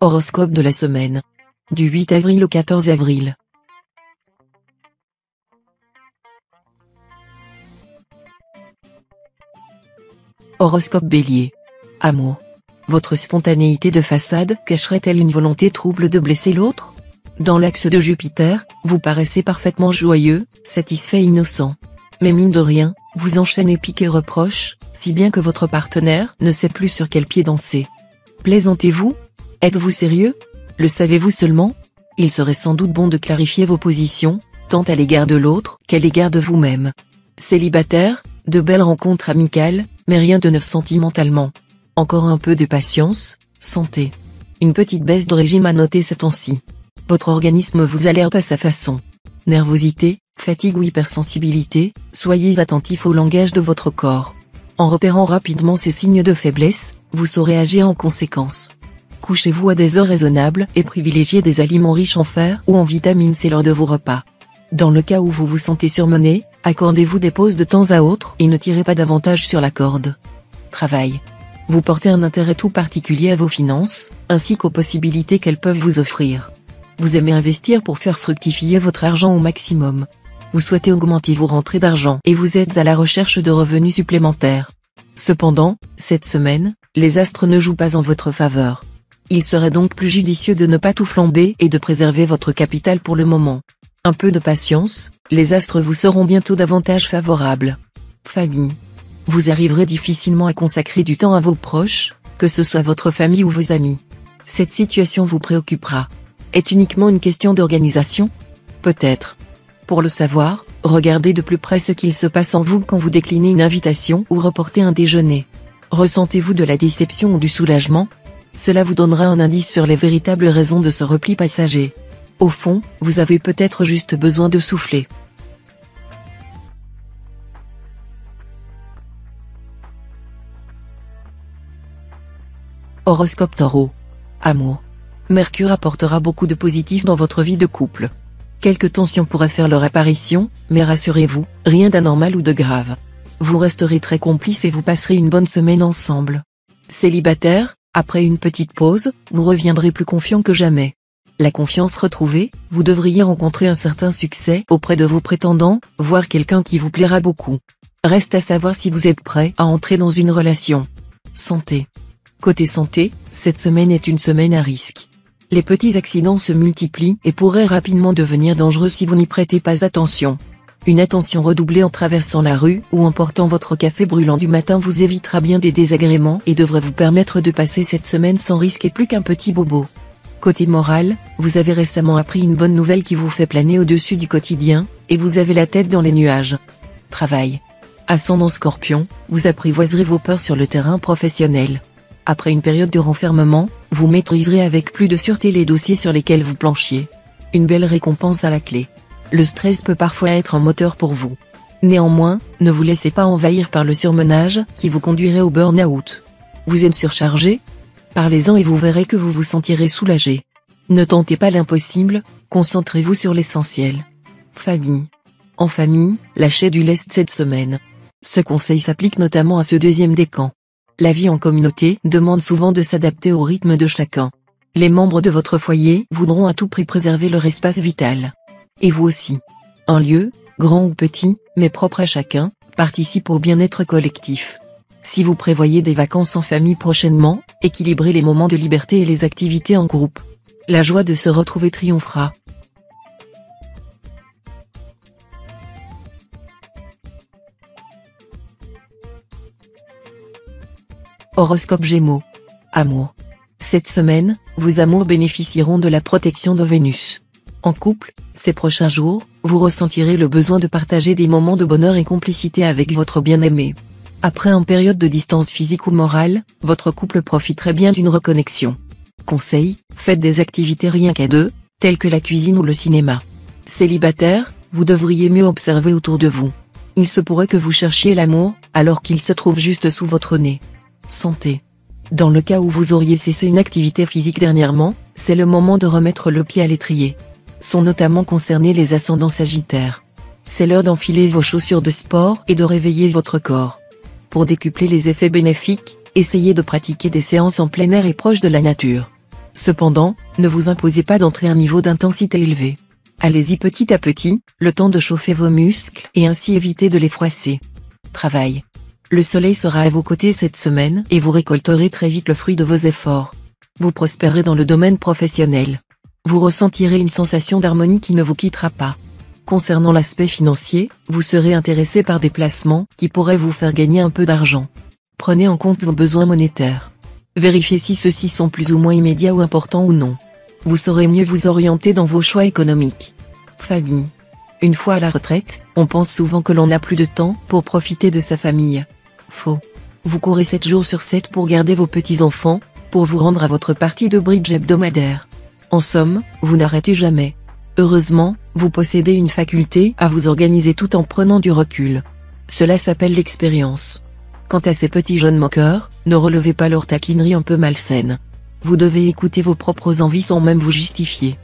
Horoscope de la semaine. Du 8 avril au 14 avril. Horoscope Bélier. Amour. Votre spontanéité de façade cacherait-elle une volonté trouble de blesser l'autre? Dans l'axe de Jupiter, vous paraissez parfaitement joyeux, satisfait et innocent. Mais mine de rien, vous enchaînez piques et reproches, si bien que votre partenaire ne sait plus sur quel pied danser. Plaisantez-vous? Êtes-vous sérieux? Le savez-vous seulement? Il serait sans doute bon de clarifier vos positions, tant à l'égard de l'autre qu'à l'égard de vous-même. Célibataire, de belles rencontres amicales, mais rien de neuf sentimentalement. Encore un peu de patience, santé. Une petite baisse de régime à noter ces temps-ci. Votre organisme vous alerte à sa façon. Nervosité, fatigue ou hypersensibilité, soyez attentif au langage de votre corps. En repérant rapidement ces signes de faiblesse, vous saurez agir en conséquence. Couchez-vous à des heures raisonnables et privilégiez des aliments riches en fer ou en vitamines C lors de vos repas. Dans le cas où vous vous sentez surmené, accordez-vous des pauses de temps à autre et ne tirez pas davantage sur la corde. Travail. Vous portez un intérêt tout particulier à vos finances, ainsi qu'aux possibilités qu'elles peuvent vous offrir. Vous aimez investir pour faire fructifier votre argent au maximum. Vous souhaitez augmenter vos rentrées d'argent et vous êtes à la recherche de revenus supplémentaires. Cependant, cette semaine, les astres ne jouent pas en votre faveur. Il serait donc plus judicieux de ne pas tout flamber et de préserver votre capital pour le moment. Un peu de patience, les astres vous seront bientôt davantage favorables. Famille. Vous arriverez difficilement à consacrer du temps à vos proches, que ce soit votre famille ou vos amis. Cette situation vous préoccupera. Est uniquement une question d'organisation? Peut-être. Pour le savoir, regardez de plus près ce qu'il se passe en vous quand vous déclinez une invitation ou reportez un déjeuner. Ressentez-vous de la déception ou du soulagement? Cela vous donnera un indice sur les véritables raisons de ce repli passager. Au fond, vous avez peut-être juste besoin de souffler. Horoscope Taureau. Amour. Mercure apportera beaucoup de positif dans votre vie de couple. Quelques tensions pourraient faire leur apparition, mais rassurez-vous, rien d'anormal ou de grave. Vous resterez très complices et vous passerez une bonne semaine ensemble. Célibataire, après une petite pause, vous reviendrez plus confiant que jamais. La confiance retrouvée, vous devriez rencontrer un certain succès auprès de vos prétendants, voire quelqu'un qui vous plaira beaucoup. Reste à savoir si vous êtes prêt à entrer dans une relation. Santé. Côté santé, cette semaine est une semaine à risque. Les petits accidents se multiplient et pourraient rapidement devenir dangereux si vous n'y prêtez pas attention. Une attention redoublée en traversant la rue ou en portant votre café brûlant du matin vous évitera bien des désagréments et devrait vous permettre de passer cette semaine sans risque et plus qu'un petit bobo. Côté moral, vous avez récemment appris une bonne nouvelle qui vous fait planer au-dessus du quotidien, et vous avez la tête dans les nuages. Travail. Ascendant Scorpion, vous apprivoiserez vos peurs sur le terrain professionnel. Après une période de renfermement, vous maîtriserez avec plus de sûreté les dossiers sur lesquels vous planchiez. Une belle récompense à la clé. Le stress peut parfois être un moteur pour vous. Néanmoins, ne vous laissez pas envahir par le surmenage qui vous conduirait au burn-out. Vous êtes surchargé? Parlez-en et vous verrez que vous vous sentirez soulagé. Ne tentez pas l'impossible, concentrez-vous sur l'essentiel. Famille. En famille, lâchez du lest cette semaine. Ce conseil s'applique notamment à ce deuxième décan. La vie en communauté demande souvent de s'adapter au rythme de chacun. Les membres de votre foyer voudront à tout prix préserver leur espace vital. Et vous aussi. Un lieu, grand ou petit, mais propre à chacun, participe au bien-être collectif. Si vous prévoyez des vacances en famille prochainement, équilibrez les moments de liberté et les activités en groupe. La joie de se retrouver triomphera. Horoscope Gémeaux. Amour. Cette semaine, vos amours bénéficieront de la protection de Vénus. En couple, ces prochains jours, vous ressentirez le besoin de partager des moments de bonheur et complicité avec votre bien-aimé. Après une période de distance physique ou morale, votre couple profiterait bien d'une reconnexion. Conseil, faites des activités rien qu'à deux, telles que la cuisine ou le cinéma. Célibataire, vous devriez mieux observer autour de vous. Il se pourrait que vous cherchiez l'amour, alors qu'il se trouve juste sous votre nez. Santé. Dans le cas où vous auriez cessé une activité physique dernièrement, c'est le moment de remettre le pied à l'étrier. Sont notamment concernés les ascendants sagittaires. C'est l'heure d'enfiler vos chaussures de sport et de réveiller votre corps. Pour décupler les effets bénéfiques, essayez de pratiquer des séances en plein air et proche de la nature. Cependant, ne vous imposez pas d'entrer à un niveau d'intensité élevé. Allez-y petit à petit, le temps de chauffer vos muscles et ainsi éviter de les froisser. Travail. Le soleil sera à vos côtés cette semaine et vous récolterez très vite le fruit de vos efforts. Vous prospérez dans le domaine professionnel. Vous ressentirez une sensation d'harmonie qui ne vous quittera pas. Concernant l'aspect financier, vous serez intéressé par des placements qui pourraient vous faire gagner un peu d'argent. Prenez en compte vos besoins monétaires. Vérifiez si ceux-ci sont plus ou moins immédiats ou importants ou non. Vous saurez mieux vous orienter dans vos choix économiques. Famille. Une fois à la retraite, on pense souvent que l'on n'a plus de temps pour profiter de sa famille. Faux. Vous courez 7 jours sur 7 pour garder vos petits-enfants, pour vous rendre à votre partie de bridge hebdomadaire. En somme, vous n'arrêtez jamais. Heureusement, vous possédez une faculté à vous organiser tout en prenant du recul. Cela s'appelle l'expérience. Quant à ces petits jeunes moqueurs, ne relevez pas leurs taquineries un peu malsaines. Vous devez écouter vos propres envies sans même vous justifier.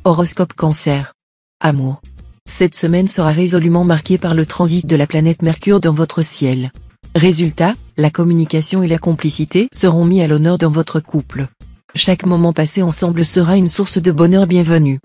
Horoscope Cancer. Amour. Cette semaine sera résolument marquée par le transit de la planète Mercure dans votre ciel. Résultat, la communication et la complicité seront mis à l'honneur dans votre couple. Chaque moment passé ensemble sera une source de bonheur bienvenue.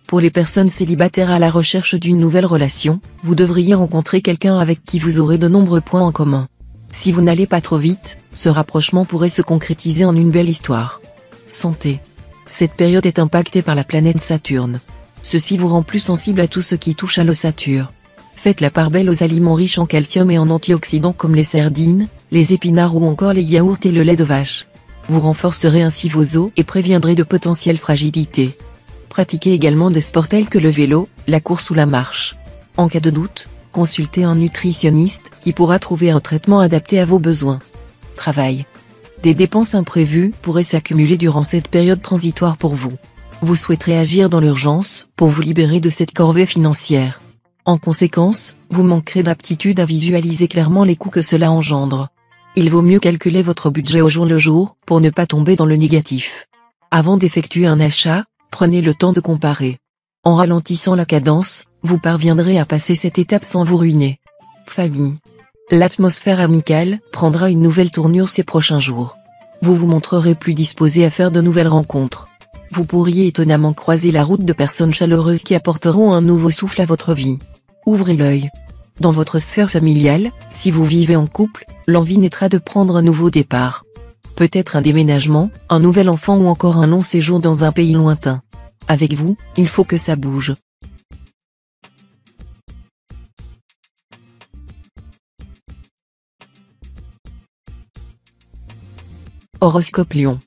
Pour les personnes célibataires à la recherche d'une nouvelle relation, vous devriez rencontrer quelqu'un avec qui vous aurez de nombreux points en commun. Si vous n'allez pas trop vite, ce rapprochement pourrait se concrétiser en une belle histoire. Santé. Cette période est impactée par la planète Saturne. Ceci vous rend plus sensible à tout ce qui touche à l'ossature. Faites la part belle aux aliments riches en calcium et en antioxydants comme les sardines, les épinards ou encore les yaourts et le lait de vache. Vous renforcerez ainsi vos os et préviendrez de potentielles fragilités. Pratiquez également des sports tels que le vélo, la course ou la marche. En cas de doute, consultez un nutritionniste qui pourra trouver un traitement adapté à vos besoins. Travail. Des dépenses imprévues pourraient s'accumuler durant cette période transitoire pour vous. Vous souhaiterez agir dans l'urgence pour vous libérer de cette corvée financière. En conséquence, vous manquerez d'aptitude à visualiser clairement les coûts que cela engendre. Il vaut mieux calculer votre budget au jour le jour pour ne pas tomber dans le négatif. Avant d'effectuer un achat, prenez le temps de comparer. En ralentissant la cadence, vous parviendrez à passer cette étape sans vous ruiner. Famille. L'atmosphère amicale prendra une nouvelle tournure ces prochains jours. Vous vous montrerez plus disposé à faire de nouvelles rencontres. Vous pourriez étonnamment croiser la route de personnes chaleureuses qui apporteront un nouveau souffle à votre vie. Ouvrez l'œil. Dans votre sphère familiale, si vous vivez en couple, l'envie naîtra de prendre un nouveau départ. Peut-être un déménagement, un nouvel enfant ou encore un long séjour dans un pays lointain. Avec vous, il faut que ça bouge. Horoscope Lion.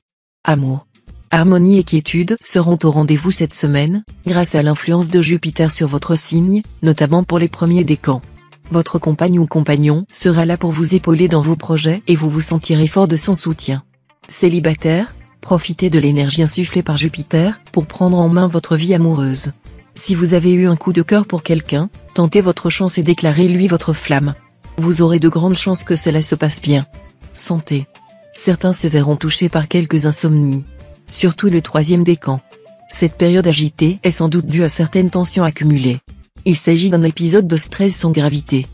Amour. Harmonie et quiétude seront au rendez-vous cette semaine, grâce à l'influence de Jupiter sur votre signe, notamment pour les premiers décans. Votre compagne ou compagnon sera là pour vous épauler dans vos projets et vous vous sentirez fort de son soutien. Célibataire, profitez de l'énergie insufflée par Jupiter pour prendre en main votre vie amoureuse. Si vous avez eu un coup de cœur pour quelqu'un, tentez votre chance et déclarez-lui votre flamme. Vous aurez de grandes chances que cela se passe bien. Santé. Certains se verront touchés par quelques insomnies. Surtout le 3e décan. Cette période agitée est sans doute due à certaines tensions accumulées. Il s'agit d'un épisode de stress sans gravité.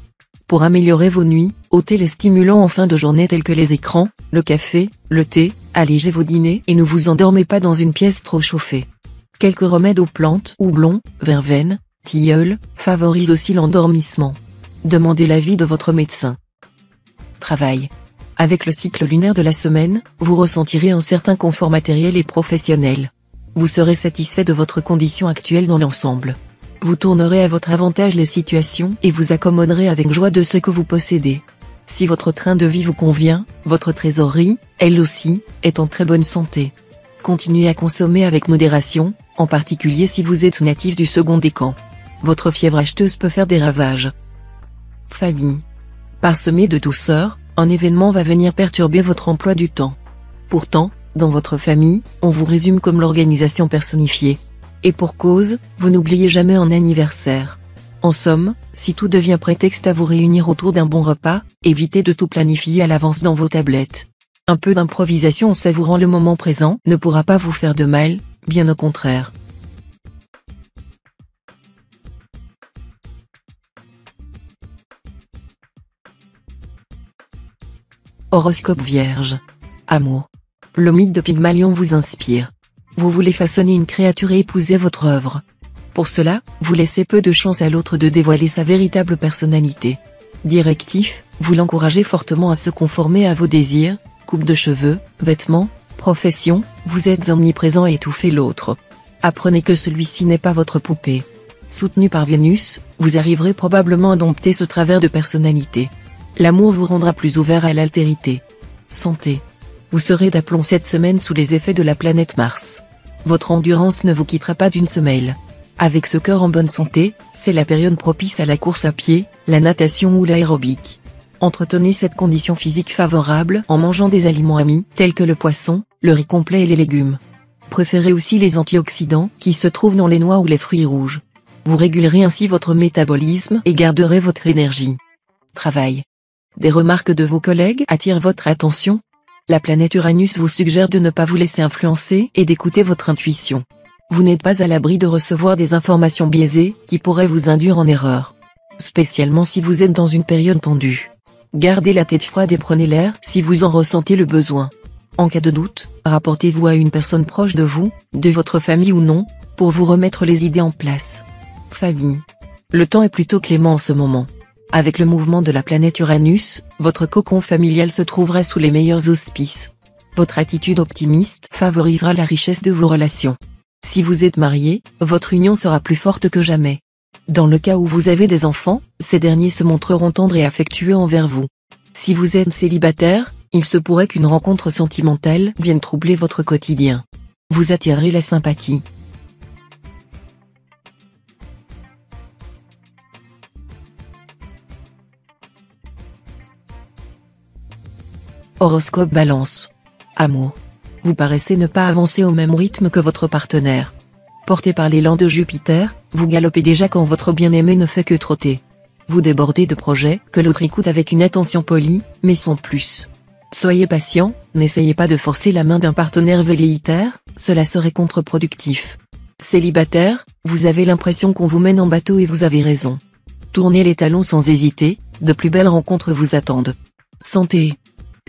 Pour améliorer vos nuits, ôtez les stimulants en fin de journée tels que les écrans, le café, le thé, allégez vos dîners et ne vous endormez pas dans une pièce trop chauffée. Quelques remèdes aux plantes, houblon, verveine, tilleul, favorisent aussi l'endormissement. Demandez l'avis de votre médecin. Travail. Avec le cycle lunaire de la semaine, vous ressentirez un certain confort matériel et professionnel. Vous serez satisfait de votre condition actuelle dans l'ensemble. Vous tournerez à votre avantage les situations et vous accommoderez avec joie de ce que vous possédez. Si votre train de vie vous convient, votre trésorerie, elle aussi, est en très bonne santé. Continuez à consommer avec modération, en particulier si vous êtes natif du 2e décan. Votre fièvre acheteuse peut faire des ravages. Famille. Parsemé de douceur, un événement va venir perturber votre emploi du temps. Pourtant, dans votre famille, on vous résume comme l'organisation personnifiée. Et pour cause, vous n'oubliez jamais un anniversaire. En somme, si tout devient prétexte à vous réunir autour d'un bon repas, évitez de tout planifier à l'avance dans vos tablettes. Un peu d'improvisation en savourant le moment présent ne pourra pas vous faire de mal, bien au contraire. Horoscope Vierge. Amour. Le mythe de Pygmalion vous inspire. Vous voulez façonner une créature et épouser votre œuvre. Pour cela, vous laissez peu de chance à l'autre de dévoiler sa véritable personnalité. Directif, vous l'encouragez fortement à se conformer à vos désirs, coupe de cheveux, vêtements, profession, vous êtes omniprésent et étouffez l'autre. Apprenez que celui-ci n'est pas votre poupée. Soutenu par Vénus, vous arriverez probablement à dompter ce travers de personnalité. L'amour vous rendra plus ouvert à l'altérité. Santé. Vous serez d'aplomb cette semaine sous les effets de la planète Mars. Votre endurance ne vous quittera pas d'une semelle. Avec ce cœur en bonne santé, c'est la période propice à la course à pied, la natation ou l'aérobic. Entretenez cette condition physique favorable en mangeant des aliments amis tels que le poisson, le riz complet et les légumes. Préférez aussi les antioxydants qui se trouvent dans les noix ou les fruits rouges. Vous régulerez ainsi votre métabolisme et garderez votre énergie. Travail. Des remarques de vos collègues attirent votre attention. La planète Uranus vous suggère de ne pas vous laisser influencer et d'écouter votre intuition. Vous n'êtes pas à l'abri de recevoir des informations biaisées qui pourraient vous induire en erreur. Spécialement si vous êtes dans une période tendue. Gardez la tête froide et prenez l'air si vous en ressentez le besoin. En cas de doute, rapportez-vous à une personne proche de vous, de votre famille ou non, pour vous remettre les idées en place. Famille. Le temps est plutôt clément en ce moment. Avec le mouvement de la planète Uranus, votre cocon familial se trouvera sous les meilleurs auspices. Votre attitude optimiste favorisera la richesse de vos relations. Si vous êtes marié, votre union sera plus forte que jamais. Dans le cas où vous avez des enfants, ces derniers se montreront tendres et affectueux envers vous. Si vous êtes célibataire, il se pourrait qu'une rencontre sentimentale vienne troubler votre quotidien. Vous attirerez la sympathie. Horoscope Balance. Amour. Vous paraissez ne pas avancer au même rythme que votre partenaire. Porté par l'élan de Jupiter, vous galopez déjà quand votre bien-aimé ne fait que trotter. Vous débordez de projets que l'autre écoute avec une attention polie, mais sans plus. Soyez patient, n'essayez pas de forcer la main d'un partenaire velléitaire, cela serait contre-productif. Célibataire, vous avez l'impression qu'on vous mène en bateau et vous avez raison. Tournez les talons sans hésiter, de plus belles rencontres vous attendent. Santé.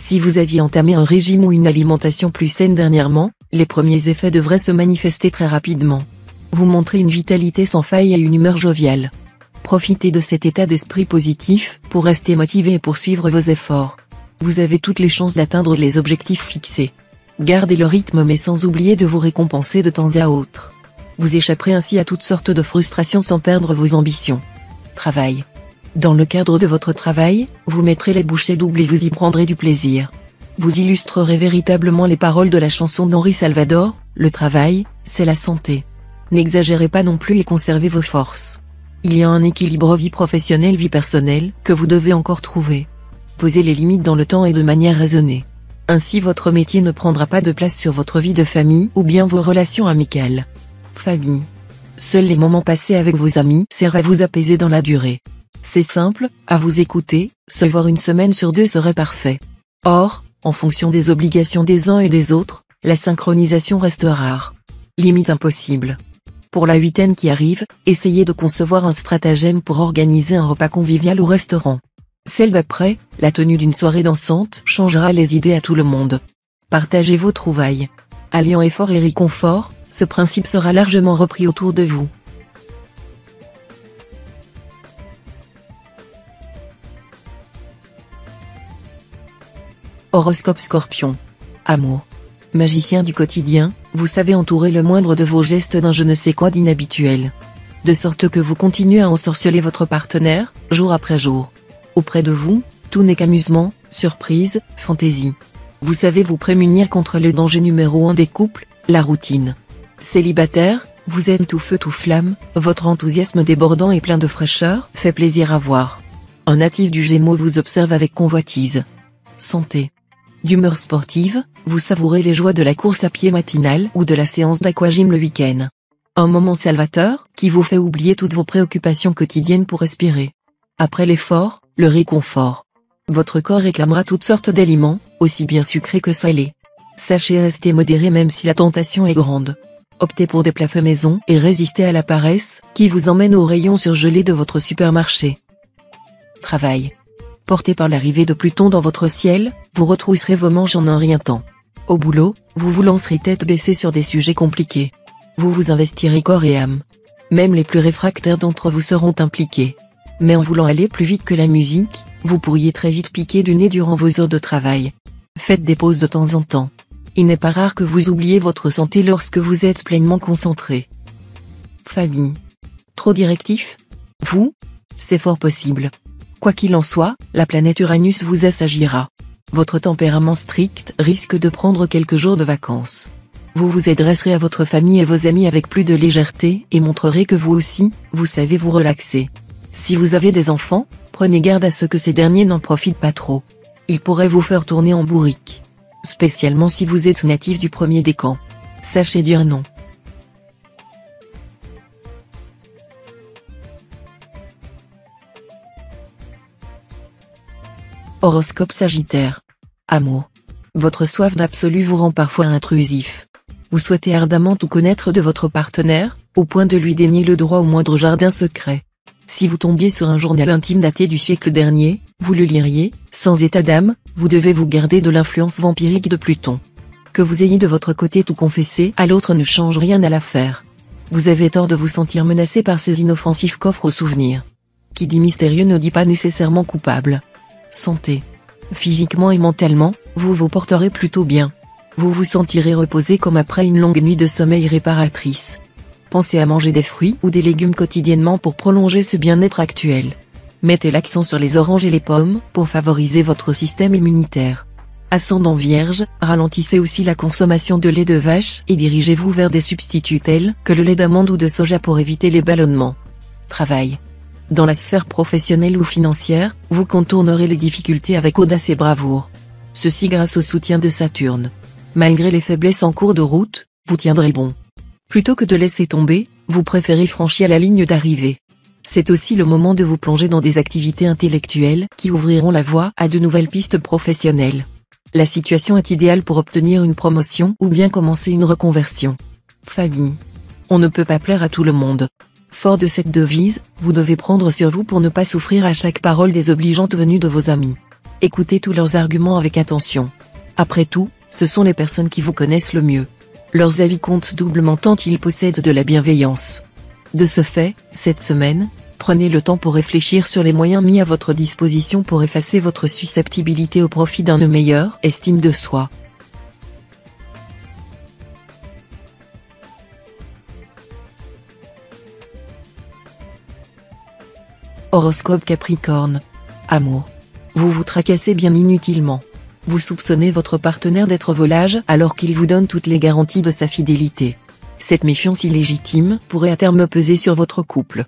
Si vous aviez entamé un régime ou une alimentation plus saine dernièrement, les premiers effets devraient se manifester très rapidement. Vous montrez une vitalité sans faille et une humeur joviale. Profitez de cet état d'esprit positif pour rester motivé et poursuivre vos efforts. Vous avez toutes les chances d'atteindre les objectifs fixés. Gardez le rythme mais sans oublier de vous récompenser de temps à autre. Vous échapperez ainsi à toutes sortes de frustrations sans perdre vos ambitions. Travail. Dans le cadre de votre travail, vous mettrez les bouchées doubles et vous y prendrez du plaisir. Vous illustrerez véritablement les paroles de la chanson d'Henri Salvador, le travail, c'est la santé. N'exagérez pas non plus et conservez vos forces. Il y a un équilibre vie professionnelle-vie personnelle que vous devez encore trouver. Posez les limites dans le temps et de manière raisonnée. Ainsi votre métier ne prendra pas de place sur votre vie de famille ou bien vos relations amicales. Famille. Seuls les moments passés avec vos amis servent à vous apaiser dans la durée. C'est simple, à vous écouter, se voir une semaine sur 2 serait parfait. Or, en fonction des obligations des uns et des autres, la synchronisation reste rare. Limite impossible. Pour la huitaine qui arrive, essayez de concevoir un stratagème pour organiser un repas convivial au restaurant. Celle d'après, la tenue d'une soirée dansante changera les idées à tout le monde. Partagez vos trouvailles. Alliant effort et réconfort, ce principe sera largement repris autour de vous. Horoscope Scorpion. Amour. Magicien du quotidien, vous savez entourer le moindre de vos gestes d'un je ne sais quoi d'inhabituel. De sorte que vous continuez à ensorceler votre partenaire, jour après jour. Auprès de vous, tout n'est qu'amusement, surprise, fantaisie. Vous savez vous prémunir contre le danger numéro 1 des couples, la routine. Célibataire, vous êtes tout feu tout flamme, votre enthousiasme débordant et plein de fraîcheur fait plaisir à voir. Un natif du Gémeaux vous observe avec convoitise. Santé. D'humeur sportive, vous savourez les joies de la course à pied matinale ou de la séance d'aquagym le week-end. Un moment salvateur, qui vous fait oublier toutes vos préoccupations quotidiennes pour respirer. Après l'effort, le réconfort. Votre corps réclamera toutes sortes d'aliments, aussi bien sucrés que salés. Sachez rester modéré même si la tentation est grande. Optez pour des plats faits maison et résistez à la paresse, qui vous emmène au rayon surgelé de votre supermarché. Travail. Porté par l'arrivée de Pluton dans votre ciel, vous retrousserez vos manches en un rien temps. Au boulot, vous vous lancerez tête baissée sur des sujets compliqués. Vous vous investirez corps et âme. Même les plus réfractaires d'entre vous seront impliqués. Mais en voulant aller plus vite que la musique, vous pourriez très vite piquer du nez durant vos heures de travail. Faites des pauses de temps en temps. Il n'est pas rare que vous oubliez votre santé lorsque vous êtes pleinement concentré. Famille. Trop directif? Vous? C'est fort possible. Quoi qu'il en soit, la planète Uranus vous assagira. Votre tempérament strict risque de prendre quelques jours de vacances. Vous vous adresserez à votre famille et vos amis avec plus de légèreté et montrerez que vous aussi, vous savez vous relaxer. Si vous avez des enfants, prenez garde à ce que ces derniers n'en profitent pas trop. Ils pourraient vous faire tourner en bourrique. Spécialement si vous êtes natif du premier décan. Sachez dire non. Horoscope Sagittaire. Amour. Votre soif d'absolu vous rend parfois intrusif. Vous souhaitez ardemment tout connaître de votre partenaire, au point de lui dénier le droit au moindre jardin secret. Si vous tombiez sur un journal intime daté du siècle dernier, vous le liriez, sans état d'âme, vous devez vous garder de l'influence vampirique de Pluton. Que vous ayez de votre côté tout confessé à l'autre ne change rien à l'affaire. Vous avez tort de vous sentir menacé par ces inoffensifs coffres aux souvenirs. Qui dit mystérieux ne dit pas nécessairement coupable. Santé. Physiquement et mentalement, vous vous porterez plutôt bien. Vous vous sentirez reposé comme après une longue nuit de sommeil réparatrice. Pensez à manger des fruits ou des légumes quotidiennement pour prolonger ce bien-être actuel. Mettez l'accent sur les oranges et les pommes pour favoriser votre système immunitaire. Ascendant Vierge, ralentissez aussi la consommation de lait de vache et dirigez-vous vers des substituts tels que le lait d'amande ou de soja pour éviter les ballonnements. Travail. Dans la sphère professionnelle ou financière, vous contournerez les difficultés avec audace et bravoure. Ceci grâce au soutien de Saturne. Malgré les faiblesses en cours de route, vous tiendrez bon. Plutôt que de laisser tomber, vous préférez franchir la ligne d'arrivée. C'est aussi le moment de vous plonger dans des activités intellectuelles qui ouvriront la voie à de nouvelles pistes professionnelles. La situation est idéale pour obtenir une promotion ou bien commencer une reconversion. Famille. On ne peut pas plaire à tout le monde. Fort de cette devise, vous devez prendre sur vous pour ne pas souffrir à chaque parole désobligeante venue de vos amis. Écoutez tous leurs arguments avec attention. Après tout, ce sont les personnes qui vous connaissent le mieux. Leurs avis comptent doublement tant qu'ils possèdent de la bienveillance. De ce fait, cette semaine, prenez le temps pour réfléchir sur les moyens mis à votre disposition pour effacer votre susceptibilité au profit d'une meilleure estime de soi. Horoscope Capricorne. Amour. Vous vous tracassez bien inutilement. Vous soupçonnez votre partenaire d'être volage alors qu'il vous donne toutes les garanties de sa fidélité. Cette méfiance illégitime pourrait à terme peser sur votre couple.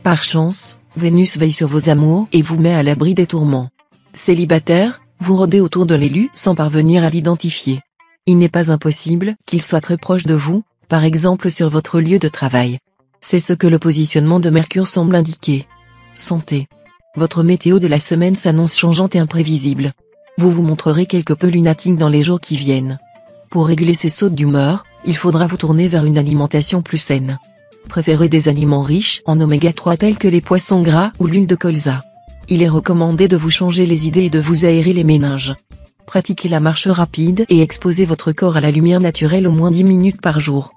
Par chance, Vénus veille sur vos amours et vous met à l'abri des tourments. Célibataire, vous rôdez autour de l'élu sans parvenir à l'identifier. Il n'est pas impossible qu'il soit très proche de vous, par exemple sur votre lieu de travail. C'est ce que le positionnement de Mercure semble indiquer. Santé. Votre météo de la semaine s'annonce changeante et imprévisible. Vous vous montrerez quelque peu lunatique dans les jours qui viennent. Pour réguler ces sautes d'humeur, il faudra vous tourner vers une alimentation plus saine. Préférez des aliments riches en oméga 3 tels que les poissons gras ou l'huile de colza. Il est recommandé de vous changer les idées et de vous aérer les méninges. Pratiquez la marche rapide et exposez votre corps à la lumière naturelle au moins 10 minutes par jour.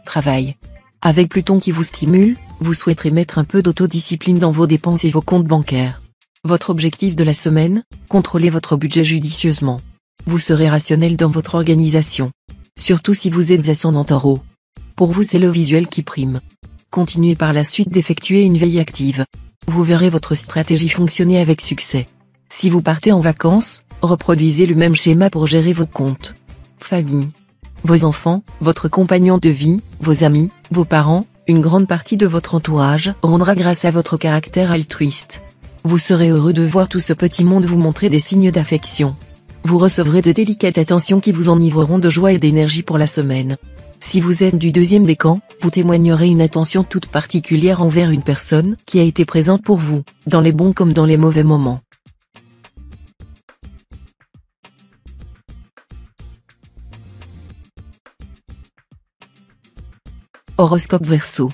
Travail. Avec Pluton qui vous stimule, vous souhaiterez mettre un peu d'autodiscipline dans vos dépenses et vos comptes bancaires. Votre objectif de la semaine, contrôlez votre budget judicieusement. Vous serez rationnel dans votre organisation. Surtout si vous êtes ascendant Taureau. Pour vous c'est le visuel qui prime. Continuez par la suite d'effectuer une veille active. Vous verrez votre stratégie fonctionner avec succès. Si vous partez en vacances, reproduisez le même schéma pour gérer vos comptes. Famille. Vos enfants, votre compagnon de vie, vos amis, vos parents, une grande partie de votre entourage rendra grâce à votre caractère altruiste. Vous serez heureux de voir tout ce petit monde vous montrer des signes d'affection. Vous recevrez de délicates attentions qui vous enivreront de joie et d'énergie pour la semaine. Si vous êtes du deuxième décan, vous témoignerez une attention toute particulière envers une personne qui a été présente pour vous, dans les bons comme dans les mauvais moments. Horoscope Verseau.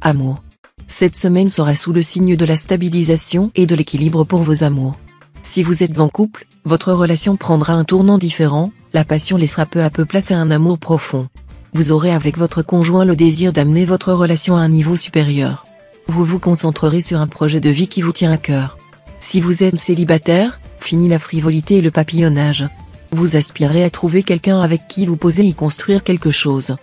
Amour. Cette semaine sera sous le signe de la stabilisation et de l'équilibre pour vos amours. Si vous êtes en couple, votre relation prendra un tournant différent, la passion laissera peu à peu place à un amour profond. Vous aurez avec votre conjoint le désir d'amener votre relation à un niveau supérieur. Vous vous concentrerez sur un projet de vie qui vous tient à cœur. Si vous êtes célibataire, fini la frivolité et le papillonnage. Vous aspirez à trouver quelqu'un avec qui vous posez y construire quelque chose.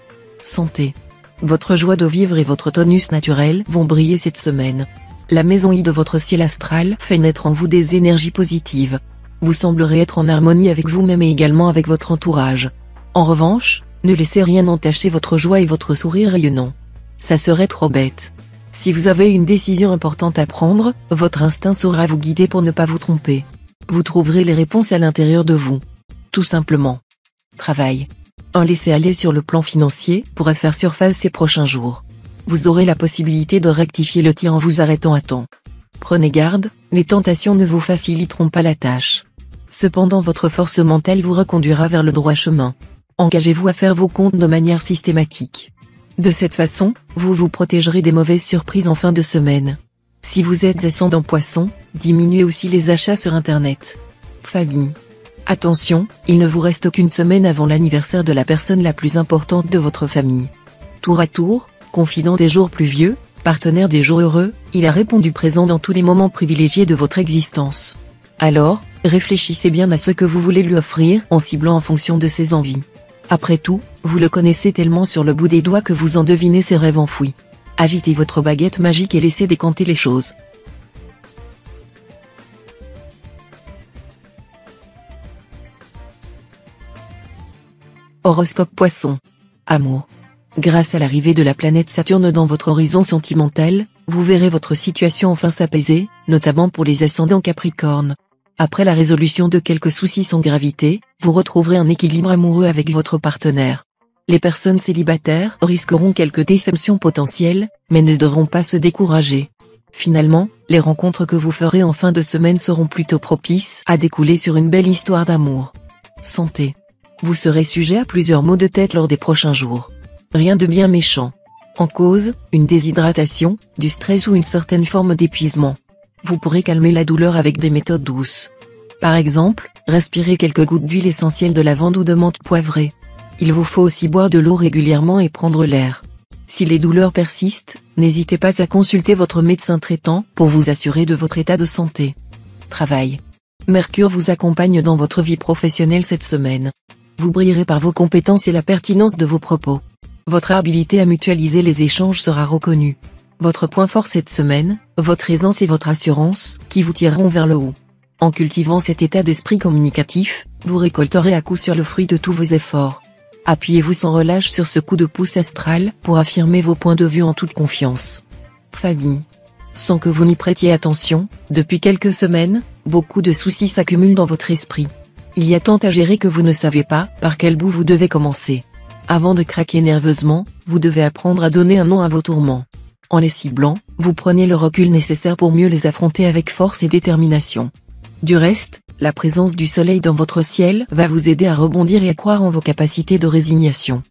Santé. Votre joie de vivre et votre tonus naturel vont briller cette semaine. La maison I de votre ciel astral fait naître en vous des énergies positives. Vous semblerez être en harmonie avec vous-même et également avec votre entourage. En revanche, ne laissez rien entacher votre joie et votre sourire rayonnant. Ça serait trop bête. Si vous avez une décision importante à prendre, votre instinct saura vous guider pour ne pas vous tromper. Vous trouverez les réponses à l'intérieur de vous. Tout simplement. Travail. Un laisser-aller sur le plan financier pourrait faire surface ces prochains jours. Vous aurez la possibilité de rectifier le tir en vous arrêtant à temps. Prenez garde, les tentations ne vous faciliteront pas la tâche. Cependant votre force mentale vous reconduira vers le droit chemin. Engagez-vous à faire vos comptes de manière systématique. De cette façon, vous vous protégerez des mauvaises surprises en fin de semaine. Si vous êtes ascendant Poisson, diminuez aussi les achats sur Internet. Famille. Attention, il ne vous reste aucune semaine avant l'anniversaire de la personne la plus importante de votre famille. Tour à tour, confident des jours pluvieux, partenaire des jours heureux, il a répondu présent dans tous les moments privilégiés de votre existence. Alors, réfléchissez bien à ce que vous voulez lui offrir en ciblant en fonction de ses envies. Après tout, vous le connaissez tellement sur le bout des doigts que vous en devinez ses rêves enfouis. Agitez votre baguette magique et laissez décanter les choses. Horoscope Poisson. Amour. Grâce à l'arrivée de la planète Saturne dans votre horizon sentimental, vous verrez votre situation enfin s'apaiser, notamment pour les ascendants Capricorne. Après la résolution de quelques soucis sans gravité, vous retrouverez un équilibre amoureux avec votre partenaire. Les personnes célibataires risqueront quelques déceptions potentielles, mais ne devront pas se décourager. Finalement, les rencontres que vous ferez en fin de semaine seront plutôt propices à découler sur une belle histoire d'amour. Santé. Vous serez sujet à plusieurs maux de tête lors des prochains jours. Rien de bien méchant. En cause, une déshydratation, du stress ou une certaine forme d'épuisement. Vous pourrez calmer la douleur avec des méthodes douces. Par exemple, respirez quelques gouttes d'huile essentielle de lavande ou de menthe poivrée. Il vous faut aussi boire de l'eau régulièrement et prendre l'air. Si les douleurs persistent, n'hésitez pas à consulter votre médecin traitant pour vous assurer de votre état de santé. Travail. Mercure vous accompagne dans votre vie professionnelle cette semaine. Vous brillerez par vos compétences et la pertinence de vos propos. Votre habilité à mutualiser les échanges sera reconnue. Votre point fort cette semaine, votre aisance et votre assurance, qui vous tireront vers le haut. En cultivant cet état d'esprit communicatif, vous récolterez à coup sûr le fruit de tous vos efforts. Appuyez-vous sans relâche sur ce coup de pouce astral pour affirmer vos points de vue en toute confiance. Famille. Sans que vous n'y prêtiez attention, depuis quelques semaines, beaucoup de soucis s'accumulent dans votre esprit. Il y a tant à gérer que vous ne savez pas par quel bout vous devez commencer. Avant de craquer nerveusement, vous devez apprendre à donner un nom à vos tourments. En les ciblant, vous prenez le recul nécessaire pour mieux les affronter avec force et détermination. Du reste, la présence du soleil dans votre ciel va vous aider à rebondir et à croire en vos capacités de résignation.